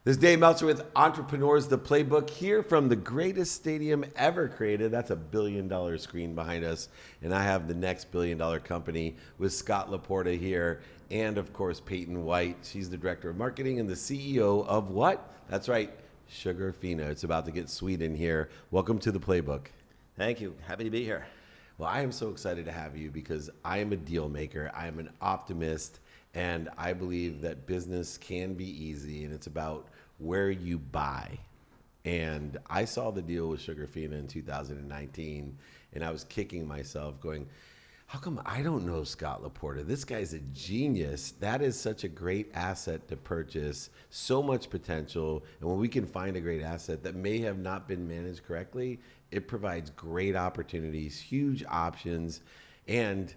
This is Dave Meltzer with Entrepreneurs, the Playbook, here from the greatest stadium ever created. That's $1 billion screen behind us. And I have the next $1 billion company with Scott LaPorta here. And of course, Payton White. She's the Director of Marketing and the CEO of what? That's right, Sugarfina. It's about to get sweet in here. Welcome to the Playbook. Thank you. Happy to be here. Well, I am so excited to have you because I am a deal maker. I am an optimist. And I believe that business can be easy, and it's about where you buy. And I saw the deal with Sugarfina in 2019, and I was kicking myself going, how come I don't know Scott LaPorta? This guy's a genius. That is such a great asset to purchase, so much potential. And when we can find a great asset that may have not been managed correctly, it provides great opportunities, huge options, and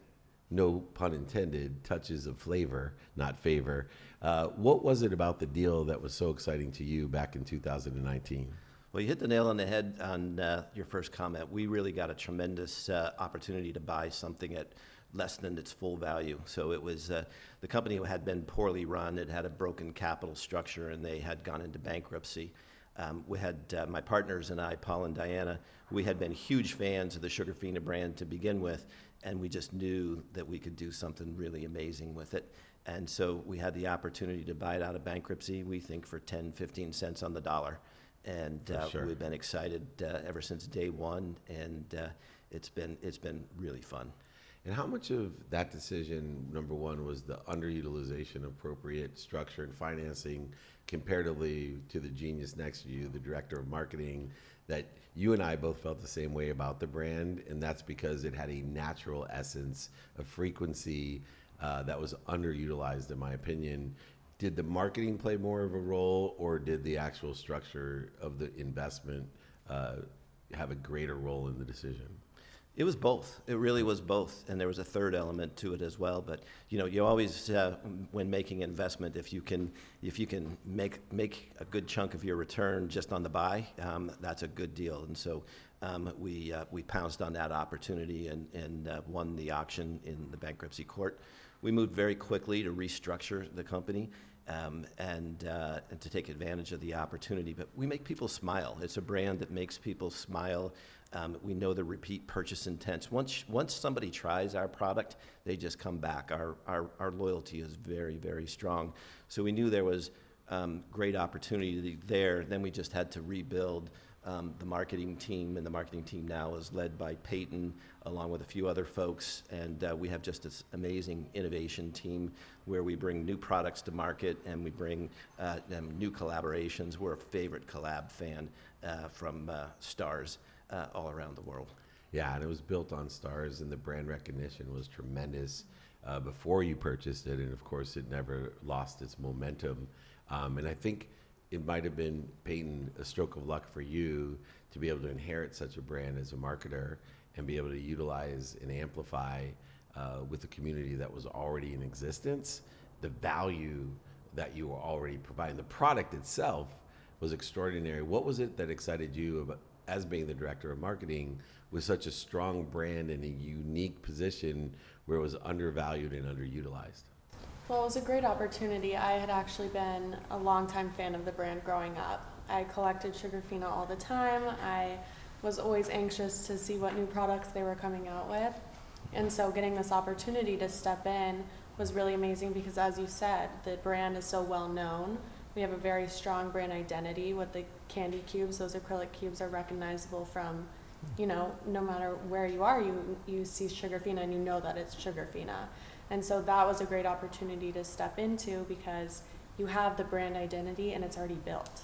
no pun intended, touches of flavor, not favor. What was it about the deal that was so exciting to you back in 2019? Well, you hit the nail on the head on your first comment. We really got a tremendous opportunity to buy something at less than its full value. So it was the company had been poorly run. It had a broken capital structure, and they had gone into bankruptcy. We had my partners and I, Paul and Diana, we had been huge fans of the Sugarfina brand to begin with, and we just knew that we could do something really amazing with it. And so we had the opportunity to buy it out of bankruptcy, we think for 10, 15 cents on the dollar. And sure. We've been excited ever since day one, and it's been really fun. And how much of that decision, number one, was the underutilization of appropriate structure and financing comparatively to the genius next to you, the Director of Marketing, that you and I both felt the same way about the brand, and that's because it had a natural essence of frequency that was underutilized, in my opinion. Did the marketing play more of a role, or did the actual structure of the investment have a greater role in the decision? It was both. It really was both, and there was a third element to it as well. But you always, when making investment, if you can make a good chunk of your return just on the buy, that's a good deal. And so we pounced on that opportunity and won the auction in the bankruptcy court. We moved very quickly to restructure the company and to take advantage of the opportunity. But we make people smile. It's a brand that makes people smile. We know the repeat purchase intent. Once somebody tries our product, they just come back. Our loyalty is very, very strong. So we knew there was great opportunity there. Then we just had to rebuild the marketing team, and the marketing team now is led by Payton, along with a few other folks. And we have just this amazing innovation team where we bring new products to market, and we bring new collaborations. We're a favorite collab fan from stars all around the world. Yeah, and it was built on stars, and the brand recognition was tremendous before you purchased it, and of course it never lost its momentum. And I think it might have been, Payton, a stroke of luck for you to be able to inherit such a brand as a marketer and be able to utilize and amplify with the community that was already in existence, the value that you were already providing. The product itself was extraordinary. What was it that excited you about, as being the Director of Marketing, with such a strong brand in a unique position where it was undervalued and underutilized? Well, it was a great opportunity. I had actually been a longtime fan of the brand growing up. I collected Sugarfina all the time. I was always anxious to see what new products they were coming out with. And so getting this opportunity to step in was really amazing because, as you said, the brand is so well known. We have a very strong brand identity with the candy cubes. Those acrylic cubes are recognizable from, no matter where you are, you see Sugarfina and you know that it's Sugarfina. And so that was a great opportunity to step into because you have the brand identity and it's already built.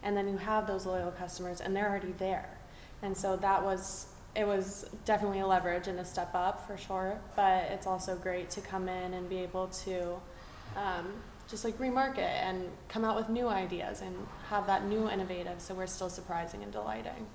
And then you have those loyal customers and they're already there. And so it was definitely a leverage and a step up for sure, but it's also great to come in and be able to just like remarket and come out with new ideas and have that new innovative, so we're still surprising and delighting.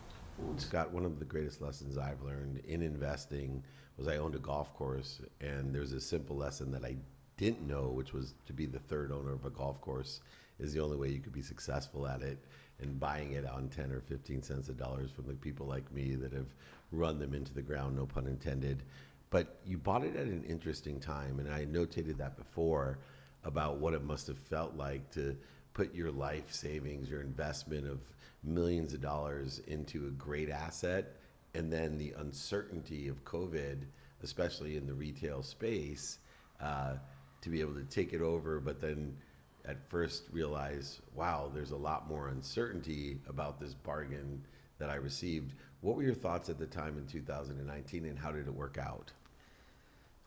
Scott, one of the greatest lessons I've learned in investing was I owned a golf course, and there's a simple lesson that I didn't know, which was to be the third owner of a golf course is the only way you could be successful at it, and buying it on 10 or 15 cents of dollars from the people like me that have run them into the ground, no pun intended. But you bought it at an interesting time, and I notated that before about what it must have felt like to put your life savings, your investment of millions of dollars into a great asset, and then the uncertainty of COVID, especially in the retail space, to be able to take it over, but then at first realize, wow, there's a lot more uncertainty about this bargain that I received. What were your thoughts at the time in 2019, and how did it work out?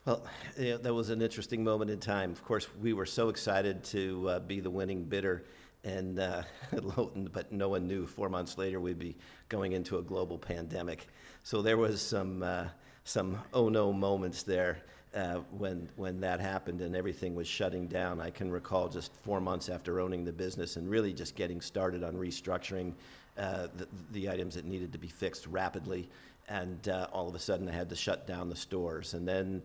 Well, that was an interesting moment in time. Of course, we were so excited to be the winning bidder, and but no one knew 4 months later we'd be going into a global pandemic. So there was some oh no moments there when that happened and everything was shutting down. I can recall just 4 months after owning the business and really just getting started on restructuring the items that needed to be fixed rapidly. And all of a sudden, I had to shut down the stores, and then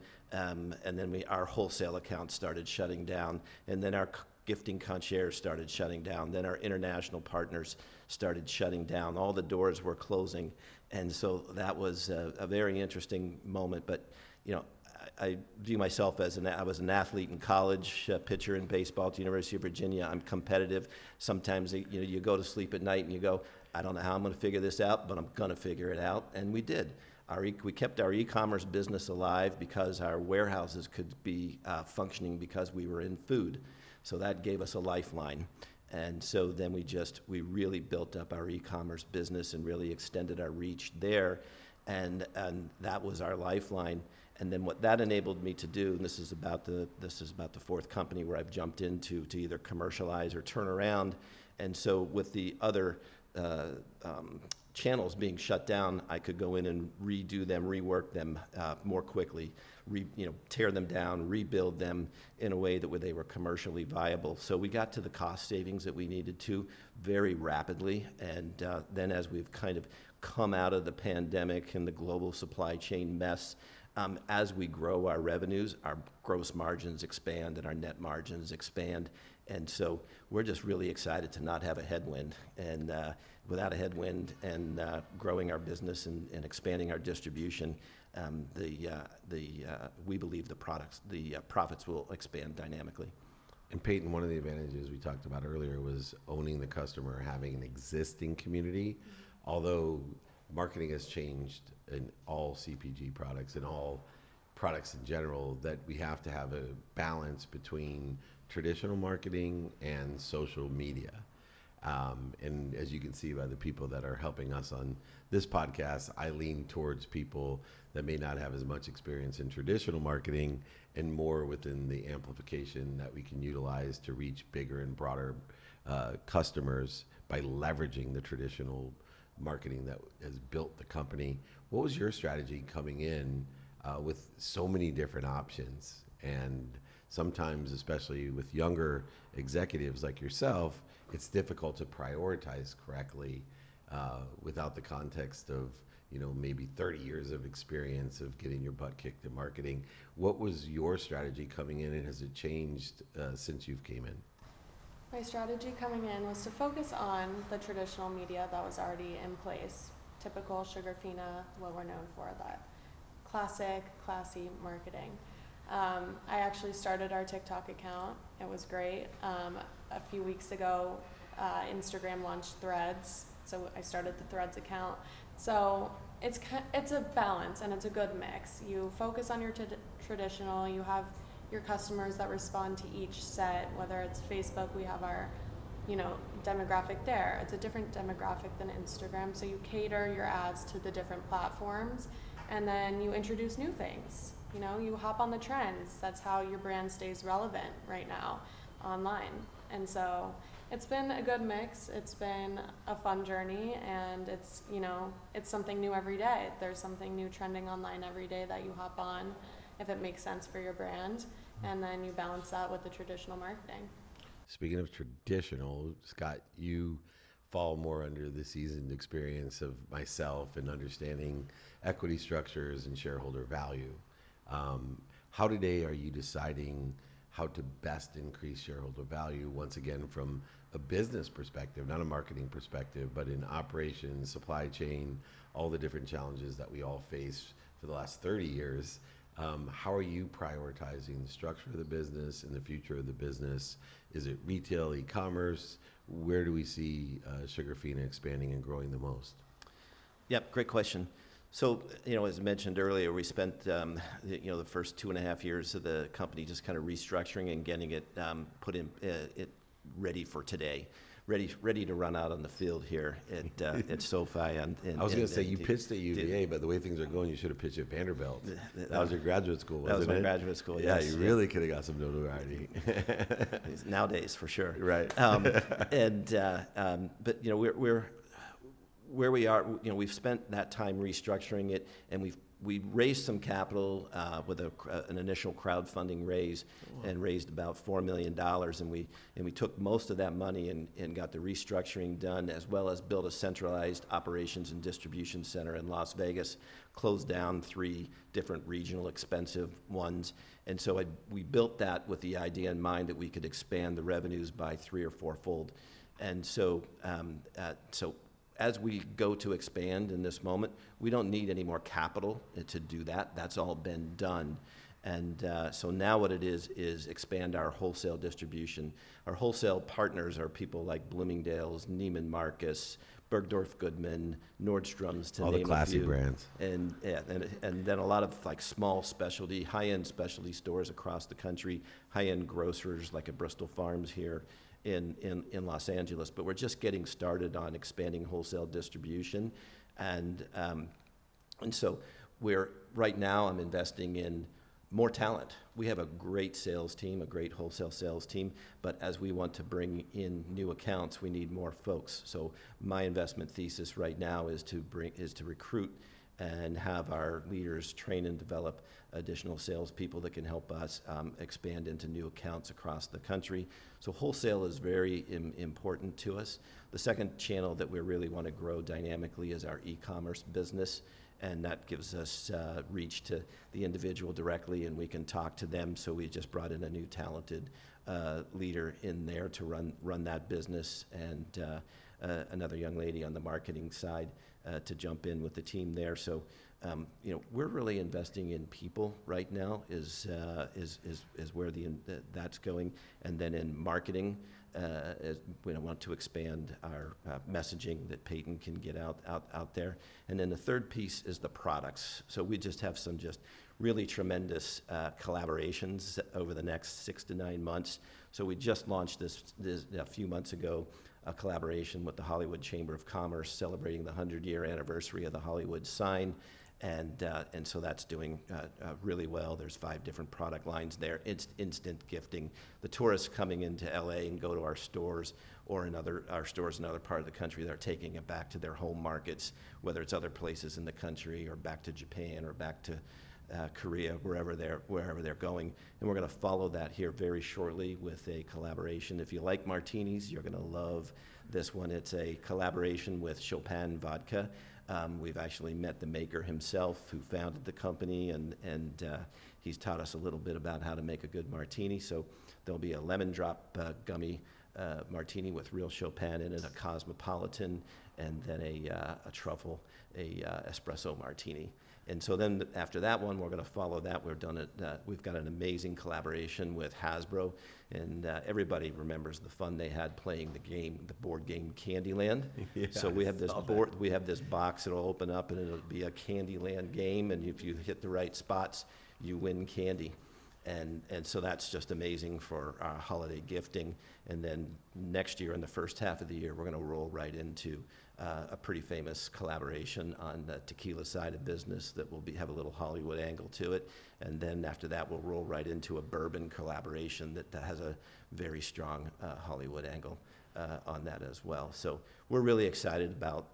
our wholesale accounts started shutting down, and then our gifting concierge started shutting down. Then our international partners started shutting down. All the doors were closing, and so that was a very interesting moment. But I view myself as I was an athlete in college, pitcher in baseball at the University of Virginia. I'm competitive. Sometimes you go to sleep at night and you go, I don't know how I'm going to figure this out, but I'm going to figure it out. And we did. We kept our e-commerce business alive because our warehouses could be functioning because we were in food. So that gave us a lifeline. And so then we really built up our e-commerce business and really extended our reach there. And that was our lifeline. And then what that enabled me to do, and this is about the fourth company where I've jumped into to either commercialize or turn around. And so with the other channels being shut down, I could go in and redo them, rework them more quickly, tear them down, rebuild them in a way that they were commercially viable. So we got to the cost savings that we needed to very rapidly. And then as we've kind of come out of the pandemic and the global supply chain mess, as we grow our revenues, our gross margins expand and our net margins expand. And so we're just really excited to not have a headwind. And without a headwind and growing our business and expanding our distribution, we believe the profits will expand dynamically. And Payton, one of the advantages we talked about earlier was owning the customer, having an existing community. Although marketing has changed in all CPG products and all products in general, that we have to have a balance between traditional marketing and social media. And as you can see by the people that are helping us on this podcast, I lean towards people that may not have as much experience in traditional marketing and more within the amplification that we can utilize to reach bigger and broader customers by leveraging the traditional marketing that has built the company. What was your strategy coming in with so many different options? And sometimes, especially with younger executives like yourself, it's difficult to prioritize correctly without the context of maybe 30 years of experience of getting your butt kicked in marketing. What was your strategy coming in, and has it changed since you've came in? My strategy coming in was to focus on the traditional media that was already in place. Typical Sugarfina, what we're known for, that classic, classy marketing. I actually started our TikTok account. It was great. A few weeks ago, Instagram launched Threads, so I started the Threads account. So it's a balance and it's a good mix. You focus on your traditional, you have your customers that respond to each set, whether it's Facebook, we have our demographic there. It's a different demographic than Instagram, so you cater your ads to the different platforms, and then you introduce new things. You hop on the trends. That's how your brand stays relevant right now online. And so it's been a good mix. It's been a fun journey, and it's something new every day. There's something new trending online every day that you hop on if it makes sense for your brand, and then you balance that with the traditional marketing. Speaking of traditional, Scott, you fall more under the seasoned experience of myself in understanding equity structures and shareholder value. How today are you deciding how to best increase shareholder value, once again, from a business perspective, not a marketing perspective, but in operations, supply chain, all the different challenges that we all face for the last 30 years? How are you prioritizing the structure of the business and the future of the business? Is it retail, e-commerce? Where do we see Sugarfina expanding and growing the most? Yep, great question. So, as I mentioned earlier, we spent, the first 2.5 years of the company just kind of restructuring and getting it put in, it ready for today, ready to run out on the field here at SoFi. I was going to say, you pitched at UVA, but the way things are going, you should have pitched at Vanderbilt. That was your graduate school, wasn't it? That was my graduate school, yeah, yes. You really could have got some notoriety. Nowadays, for sure. Right. But, we're where we are, we've spent that time restructuring it, and we raised some capital with an initial crowdfunding raise, and raised about $4 million, and we took most of that money and got the restructuring done, as well as built a centralized operations and distribution center in Las Vegas, closed down 3 different regional expensive ones, and so we built that with the idea in mind that we could expand the revenues by 3 or 4-fold, and so as we go to expand in this moment, we don't need any more capital to do that. That's all been done. And so now what it is expand our wholesale distribution. Our wholesale partners are people like Bloomingdale's, Neiman Marcus, Bergdorf Goodman, Nordstrom's, to all name the classy a few. brands. And then a lot of like small specialty, high-end specialty stores across the country, high-end grocers like a Bristol Farms here in Los Angeles, but we're just getting started on expanding wholesale distribution, and so right now I'm investing in more talent. We have a great sales team, a great wholesale sales team, but as we want to bring in new accounts, we need more folks. So my investment thesis right now is to recruit and have our leaders train and develop additional salespeople that can help us expand into new accounts across the country. So wholesale is very important to us. The second channel that we really want to grow dynamically is our e-commerce business, and that gives us reach to the individual directly, and we can talk to them. So we just brought in a new talented leader in there to run that business, and another young lady on the marketing side to jump in with the team there. So, we're really investing in people right now is where that's going, and then in marketing, as we want to expand our messaging that Payton can get out there, and then the third piece is the products. So we just have some really tremendous collaborations over the next 6 to 9 months. So we just launched this a few months ago, a collaboration with the Hollywood Chamber of Commerce celebrating the 100-year anniversary of the Hollywood sign, and so that's doing really well. There's 5 different product lines there. It's instant gifting. The tourists coming into LA and go to our stores or our stores in other part of the country, they're taking it back to their home markets, whether it's other places in the country or back to Japan or back to Korea, wherever they're going. And we're going to follow that here very shortly with a collaboration. If you like martinis, you're going to love this one. It's a collaboration with Chopin Vodka. We've actually met the maker himself, who founded the company, and he's taught us a little bit about how to make a good martini. So there'll be a lemon drop gummy martini with real Chopin in it, a cosmopolitan, and then a truffle, espresso martini. And so then after that one, we're going to follow that. We've got an amazing collaboration with Hasbro, and everybody remembers the fun they had playing the board game Candyland. Yeah, so we have this box that'll open up, and it'll be a Candyland game, and if you hit the right spots, you win candy. And so that's just amazing for our holiday gifting. And then next year, in the first half of the year, we're going to roll right into a pretty famous collaboration on the tequila side of business that will have a little Hollywood angle to it. And then after that, we'll roll right into a bourbon collaboration that has a very strong Hollywood angle on that as well. So we're really excited about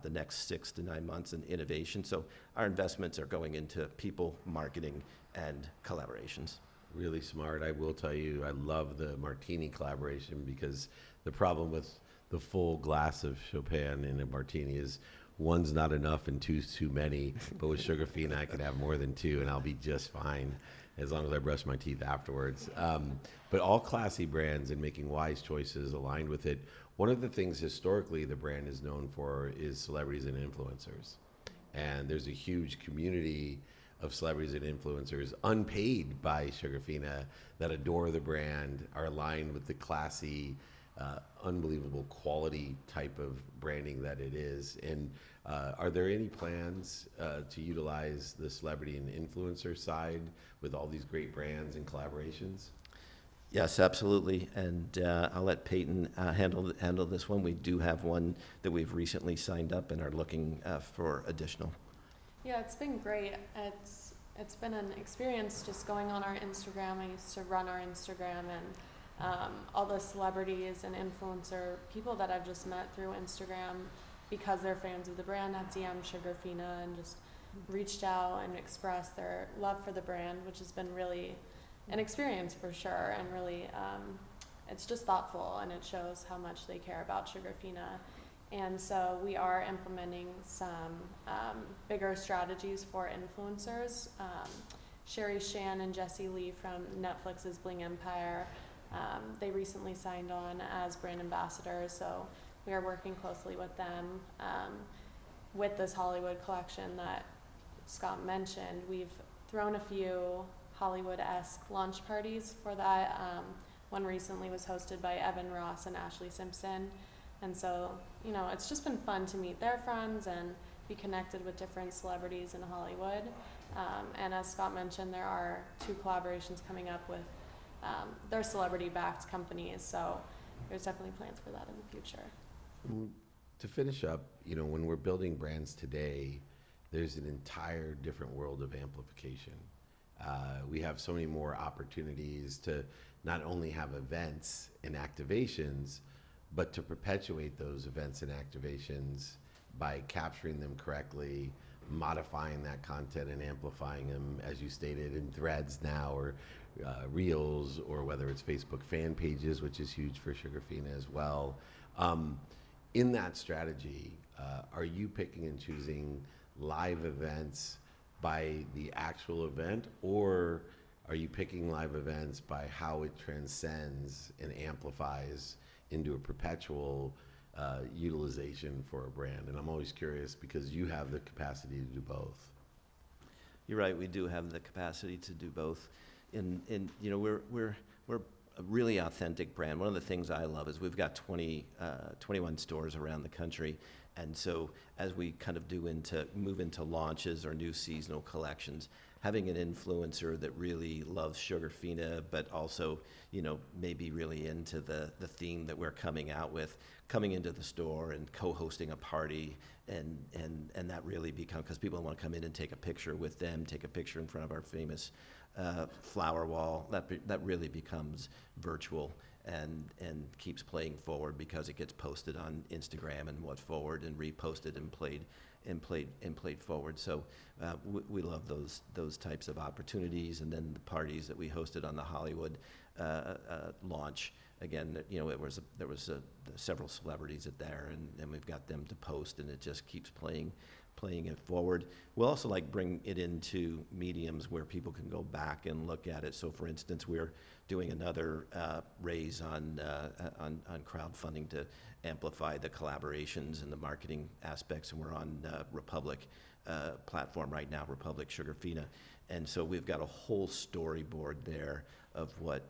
the next 6 to 9 months in innovation. So our investments are going into people, marketing, and collaborations. Really smart. I will tell you, I love the martini collaboration, because the problem with the full glass of Chopin in a martini is one's not enough and two's too many. But with Sugarfina, I can have more than 2, and I'll be just fine as long as I brush my teeth afterwards. But all classy brands, and making wise choices aligned with it. One of the things historically the brand is known for is celebrities and influencers. And there's a huge community of celebrities and influencers, unpaid by Sugarfina, that adore the brand, are aligned with the classy, unbelievable quality type of branding that it is. And are there any plans to utilize the celebrity and influencer side with all these great brands and collaborations? Yes, absolutely. And I'll let Peyton handle this one. We do have one that we've recently signed up and are looking for additional. Yeah, it's been great. It's been an experience just going on our Instagram. I used to run our Instagram, and all the celebrities and influencer people that I've just met through Instagram, because they're fans of the brand, have DM'd Sugarfina and just reached out and expressed their love for the brand, which has been really an experience for sure. And really, it's just thoughtful, and it shows how much they care about Sugarfina. And so we are implementing some bigger strategies for influencers. Sherry Shan and Jessie Lee from Netflix's Bling Empire, they recently signed on as brand ambassadors, so we are working closely with them. With this Hollywood collection that Scott mentioned, we've thrown a few Hollywood-esque launch parties for that. One recently was hosted by Evan Ross and Ashley Simpson. And so, it's just been fun to meet their friends and be connected with different celebrities in Hollywood. And as Scott mentioned, there are 2 collaborations coming up with their celebrity-backed companies. So there's definitely plans for that in the future. To finish up, when we're building brands today, there's an entire different world of amplification. We have so many more opportunities to not only have events and activations, but to perpetuate those events and activations by capturing them correctly, modifying that content and amplifying them, as you stated, in threads now, or reels, or whether it's Facebook fan pages, which is huge for Sugarfina as well. In that strategy, are you picking and choosing live events by the actual event, or are you picking live events by how it transcends and amplifies into a perpetual utilization for a brand? And I'm always curious because you have the capacity to do both. You're right. We do have the capacity to do both. We're a really authentic brand. One of the things I love is we've got 21 stores around the country. And so as we kind of move into launches or new seasonal collections, having an influencer that really loves Sugarfina, but also, maybe really into the theme that we're coming out with, coming into the store and co-hosting a party, and that really becomes, because people want to come in and take a picture with them, take a picture in front of our famous flower wall, that really becomes virtual and keeps playing forward because it gets posted on Instagram and what's forward and reposted and played forward. So we love those types of opportunities. And then the parties that we hosted on the Hollywood launch, again, there was several celebrities there, and we've got them to post, and it just keeps playing it forward. We'll also bring it into mediums where people can go back and look at it. So, for instance, we're doing another raise on crowdfunding to amplify the collaborations and the marketing aspects, and we're on Republic platform right now, Republic Sugarfina, and so we've got a whole storyboard there of what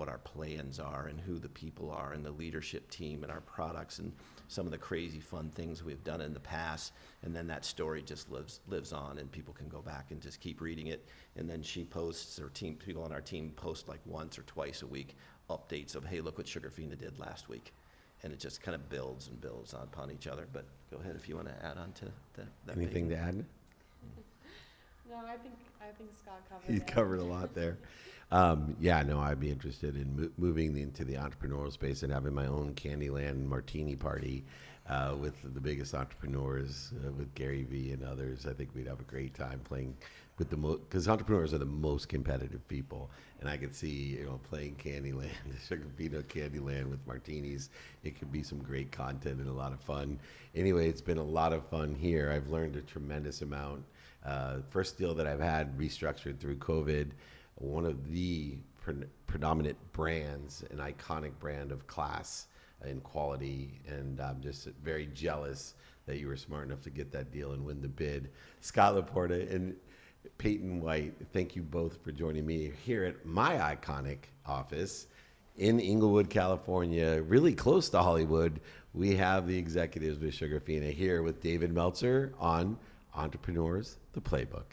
our plans are and who the people are and the leadership team and our products and some of the crazy fun things we've done in the past. And then that story just lives on, and people can go back and just keep reading it. And then she posts, or people on our team post once or twice a week updates of, hey, look what Sugarfina did last week. And it just kind of builds and builds upon each other. But go ahead if you want to add on to that. Anything to add? No, I think Scott covered He's it. covered a lot there. I'd be interested in moving into the entrepreneurial space and having my own Candyland martini party with the biggest entrepreneurs, with Gary Vee and others. I think we'd have a great time playing with because entrepreneurs are the most competitive people. And I could see, playing Candyland, Sugarfina Candyland with martinis. It could be some great content and a lot of fun. Anyway, it's been a lot of fun here. I've learned a tremendous amount. First deal that I've had restructured through COVID, one of the predominant brands, an iconic brand of class and quality, and I'm just very jealous that you were smart enough to get that deal and win the bid. Scott LaPorta, and Payton White, thank you both for joining me here at my iconic office in Inglewood, California, really close to Hollywood. We have the executives with Sugarfina here with David Meltzer on Entrepreneurs, the Playbook.